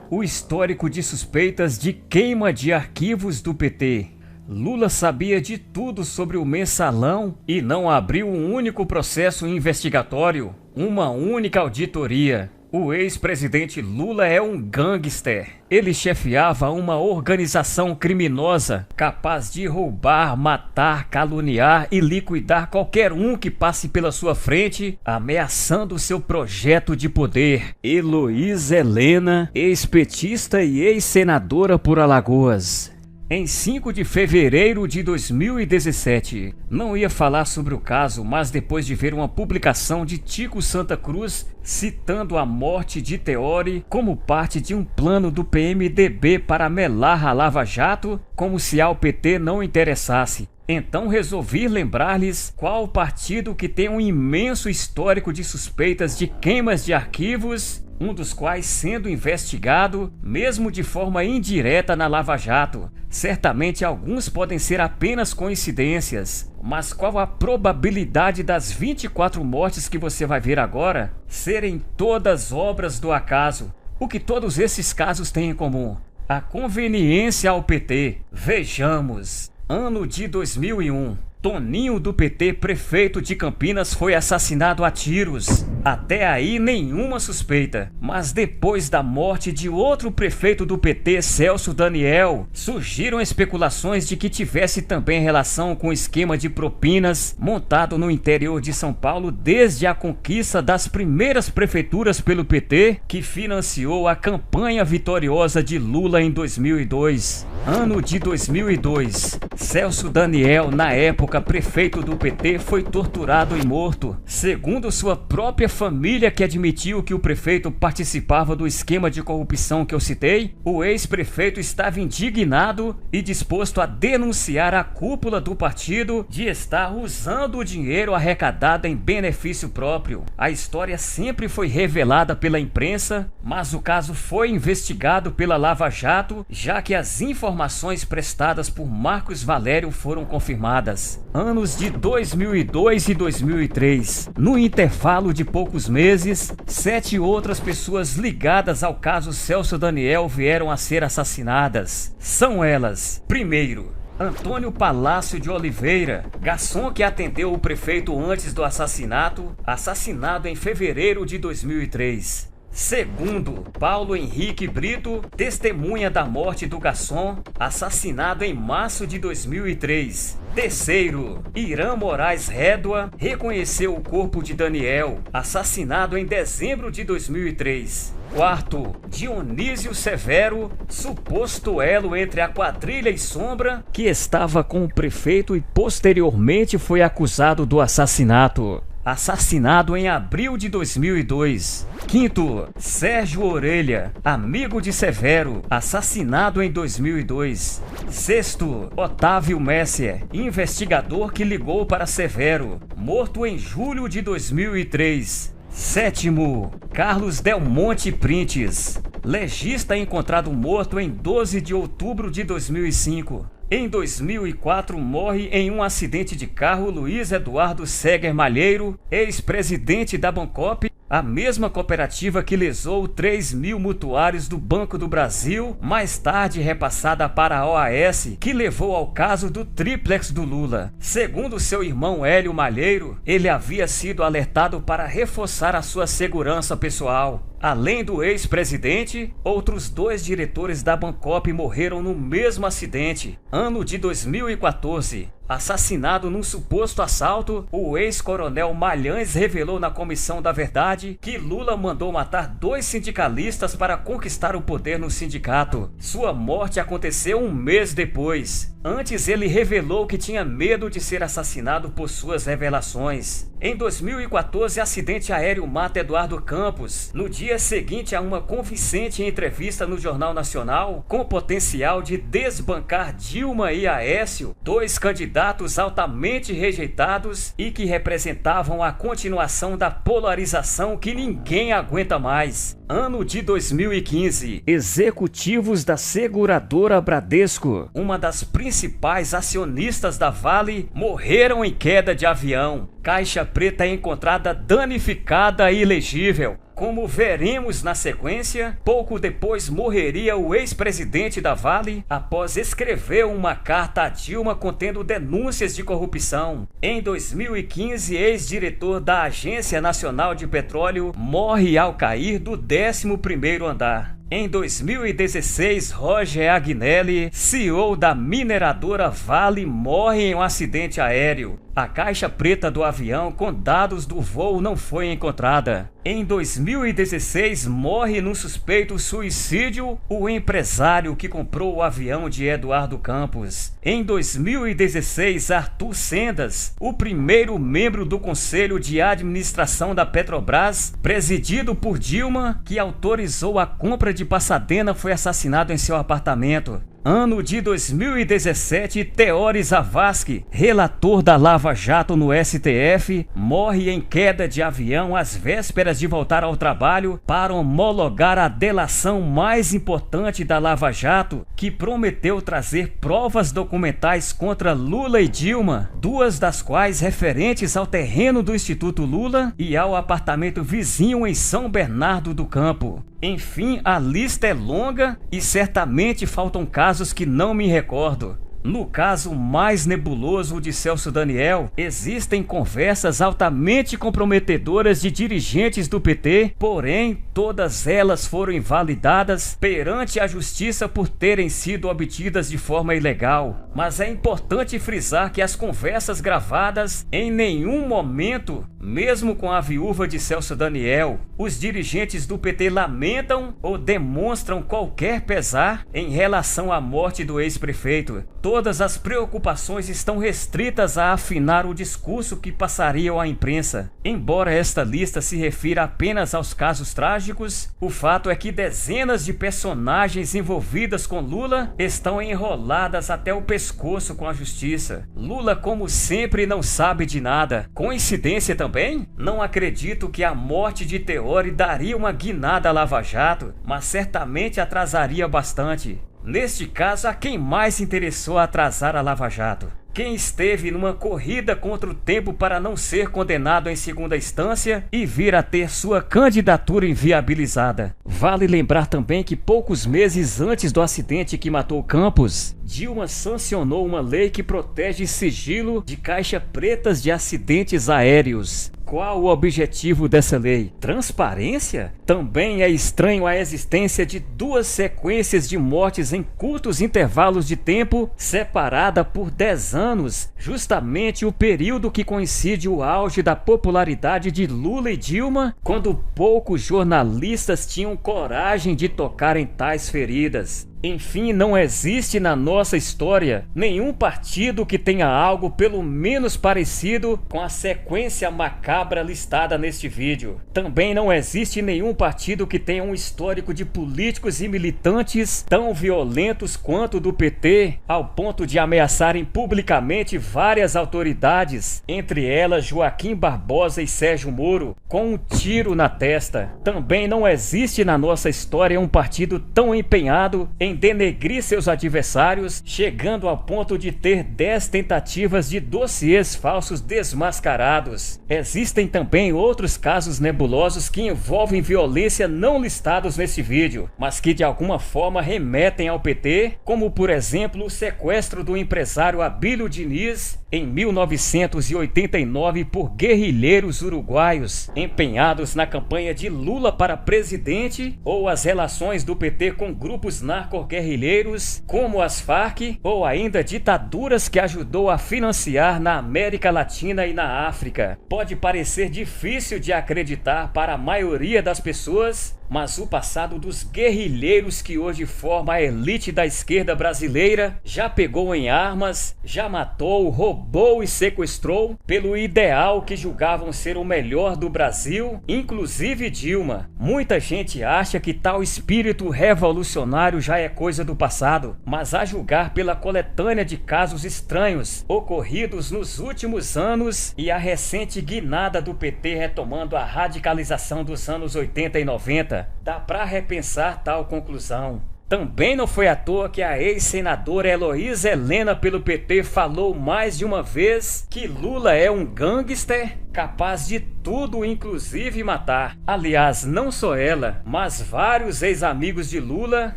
O histórico de suspeitas de queima de arquivos do PT. Lula sabia de tudo sobre o mensalão e não abriu um único processo investigatório, uma única auditoria. O ex-presidente Lula é um gangster. Ele chefiava uma organização criminosa capaz de roubar, matar, caluniar e liquidar qualquer um que passe pela sua frente, ameaçando seu projeto de poder. Heloísa Helena, ex-petista e ex-senadora por Alagoas. Em 5 de fevereiro de 2017, não ia falar sobre o caso, mas depois de ver uma publicação de Tico Santa Cruz citando a morte de Teori como parte de um plano do PMDB para melar a Lava Jato, como se ao PT não interessasse. Então resolvi lembrar-lhes qual partido que tem um imenso histórico de suspeitas de queimas de arquivos, um dos quais sendo investigado, mesmo de forma indireta na Lava Jato. Certamente alguns podem ser apenas coincidências, mas qual a probabilidade das 24 mortes que você vai ver agora serem todas obras do acaso? O que todos esses casos têm em comum? A conveniência ao PT. Vejamos. Ano de 2001. Toninho do PT, prefeito de Campinas, foi assassinado a tiros. Até aí nenhuma suspeita. Mas depois da morte de outro prefeito do PT, Celso Daniel, surgiram especulações de que tivesse também relação com o esquema de propinas montado no interior de São Paulo desde a conquista das primeiras prefeituras pelo PT, que financiou a campanha vitoriosa de Lula em 2002. Ano de 2002. Celso Daniel, na época prefeito do PT, foi torturado e morto. Segundo sua própria família, que admitiu que o prefeito participava do esquema de corrupção que eu citei, o ex-prefeito estava indignado e disposto a denunciar a cúpula do partido de estar usando o dinheiro arrecadado em benefício próprio. A história sempre foi revelada pela imprensa, mas o caso foi investigado pela Lava Jato, já que as informações prestadas por Marcos Valério foram confirmadas. Anos de 2002 e 2003. No intervalo de poucos meses, 7 outras pessoas ligadas ao caso Celso Daniel vieram a ser assassinadas. São elas: primeiro, Antônio Palácio de Oliveira, garçom que atendeu o prefeito antes do assassinato, assassinado em fevereiro de 2003. Segundo, Paulo Henrique Brito, testemunha da morte do garçom, assassinado em março de 2003. Terceiro, Irã Moraes Rédua reconheceu o corpo de Daniel, assassinado em dezembro de 2003. Quarto, Dionísio Severo, suposto elo entre a quadrilha e Sombra, que estava com o prefeito e posteriormente foi acusado do assassinato. Assassinado em abril de 2002. Quinto, Sérgio Orelha, amigo de Severo, assassinado em 2002. Sexto, Otávio Messier, investigador que ligou para Severo, morto em julho de 2003. Sétimo, Carlos Del Monte Printes, legista encontrado morto em 12 de outubro de 2005. Em 2004, morre em um acidente de carro Luiz Eduardo Seger Malheiro, ex-presidente da Bancop, a mesma cooperativa que lesou 3.000 mutuários do Banco do Brasil, mais tarde repassada para a OAS, que levou ao caso do triplex do Lula. Segundo seu irmão Hélio Malheiro, ele havia sido alertado para reforçar a sua segurança pessoal. Além do ex-presidente, outros 2 diretores da Bancop morreram no mesmo acidente. Ano de 2014. Assassinado num suposto assalto, o ex-coronel Malhães revelou na Comissão da Verdade que Lula mandou matar 2 sindicalistas para conquistar o poder no sindicato. Sua morte aconteceu um mês depois. Antes ele revelou que tinha medo de ser assassinado por suas revelações. Em 2014, acidente aéreo mata Eduardo Campos. No dia seguinte a uma convincente entrevista no Jornal Nacional, com potencial de desbancar Dilma e Aécio, 2 candidatos altamente rejeitados e que representavam a continuação da polarização que ninguém aguenta mais. Ano de 2015. Executivos da seguradora Bradesco, uma das principais acionistas da Vale, morreram em queda de avião. Caixa preta é encontrada danificada e ilegível. Como veremos na sequência, pouco depois morreria o ex-presidente da Vale após escrever uma carta a Dilma contendo denúncias de corrupção. Em 2015, ex-diretor da Agência Nacional de Petróleo morre ao cair do 11º andar. Em 2016, Roger Agnelli, CEO da mineradora Vale, morre em um acidente aéreo. A caixa preta do avião com dados do voo não foi encontrada. Em 2016, morre num suspeito suicídio o empresário que comprou o avião de Eduardo Campos. Em 2016, Arthur Sendas, o primeiro membro do Conselho de Administração da Petrobras, presidido por Dilma, que autorizou a compra de Passadena, foi assassinado em seu apartamento. Ano de 2017, Teori Zavascki, relator da Lava Jato no STF, morre em queda de avião às vésperas de voltar ao trabalho para homologar a delação mais importante da Lava Jato, que prometeu trazer provas documentais contra Lula e Dilma, duas das quais referentes ao terreno do Instituto Lula e ao apartamento vizinho em São Bernardo do Campo. Enfim, a lista é longa e certamente faltam casos que não me recordo. No caso mais nebuloso de Celso Daniel, existem conversas altamente comprometedoras de dirigentes do PT, porém todas elas foram invalidadas perante a justiça por terem sido obtidas de forma ilegal. Mas é importante frisar que as conversas gravadas em nenhum momento, mesmo com a viúva de Celso Daniel, os dirigentes do PT lamentam ou demonstram qualquer pesar em relação à morte do ex-prefeito. Todas as preocupações estão restritas a afinar o discurso que passariam à imprensa. Embora esta lista se refira apenas aos casos trágicos, o fato é que dezenas de personagens envolvidas com Lula estão enroladas até o pescoço com a justiça. Lula, como sempre, não sabe de nada. Coincidência também? Não acredito que a morte de Teori daria uma guinada à Lava Jato, mas certamente atrasaria bastante. Neste caso, a quem mais interessou atrasar a Lava Jato? Quem esteve numa corrida contra o tempo para não ser condenado em segunda instância e vir a ter sua candidatura inviabilizada. Vale lembrar também que poucos meses antes do acidente que matou Campos, Dilma sancionou uma lei que protege sigilo de caixa pretas de acidentes aéreos. Qual o objetivo dessa lei? Transparência? Também é estranho a existência de duas sequências de mortes em curtos intervalos de tempo, separada por 10 anos, justamente o período que coincide o auge da popularidade de Lula e Dilma, quando poucos jornalistas tinham coragem de tocar em tais feridas. Enfim, não existe na nossa história nenhum partido que tenha algo pelo menos parecido com a sequência macabra listada neste vídeo. Também não existe nenhum partido que tenha um histórico de políticos e militantes tão violentos quanto o do PT, ao ponto de ameaçarem publicamente várias autoridades, entre elas Joaquim Barbosa e Sérgio Moro, com um tiro na testa. Também não existe na nossa história um partido tão empenhado em denegrir seus adversários, chegando ao ponto de ter 10 tentativas de dossiês falsos desmascarados. Existem também outros casos nebulosos que envolvem violência não listados nesse vídeo, mas que de alguma forma remetem ao PT, como por exemplo o sequestro do empresário Abílio Diniz em 1989 por guerrilheiros uruguaios empenhados na campanha de Lula para presidente, ou as relações do PT com grupos narco-guerrilheiros como as Farc, ou ainda ditaduras que ajudou a financiar na América Latina e na África. Pode parecer difícil de acreditar para a maioria das pessoas, mas o passado dos guerrilheiros que hoje forma a elite da esquerda brasileira já pegou em armas, já matou, roubou e sequestrou pelo ideal que julgavam ser o melhor do Brasil, inclusive Dilma. Muita gente acha que tal espírito revolucionário já é coisa do passado, mas a julgar pela coletânea de casos estranhos ocorridos nos últimos anos e a recente guinada do PT retomando a radicalização dos anos 80 e 90, dá para repensar tal conclusão. Também não foi à toa que a ex-senadora Heloísa Helena pelo PT falou mais de uma vez que Lula é um gangster capaz de tudo, inclusive matar. Aliás, não só ela, mas vários ex-amigos de Lula,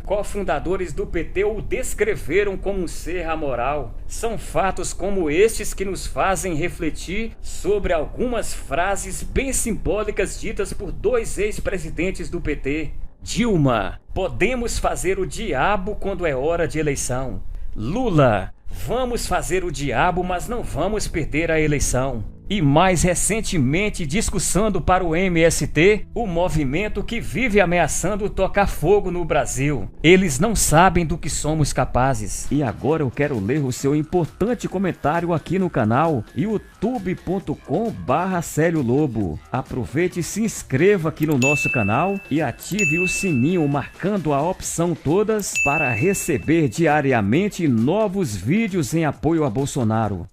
cofundadores do PT, o descreveram como um ser amoral. São fatos como estes que nos fazem refletir sobre algumas frases bem simbólicas ditas por dois ex-presidentes do PT. Dilma: podemos fazer o diabo quando é hora de eleição. Lula: vamos fazer o diabo, mas não vamos perder a eleição. E mais recentemente, discussando para o MST, o movimento que vive ameaçando tocar fogo no Brasil. Eles não sabem do que somos capazes. E agora eu quero ler o seu importante comentário aqui no canal youtube.com/Célio Lobo. Aproveite e se inscreva aqui no nosso canal e ative o sininho marcando a opção todas para receber diariamente novos vídeos em apoio a Bolsonaro.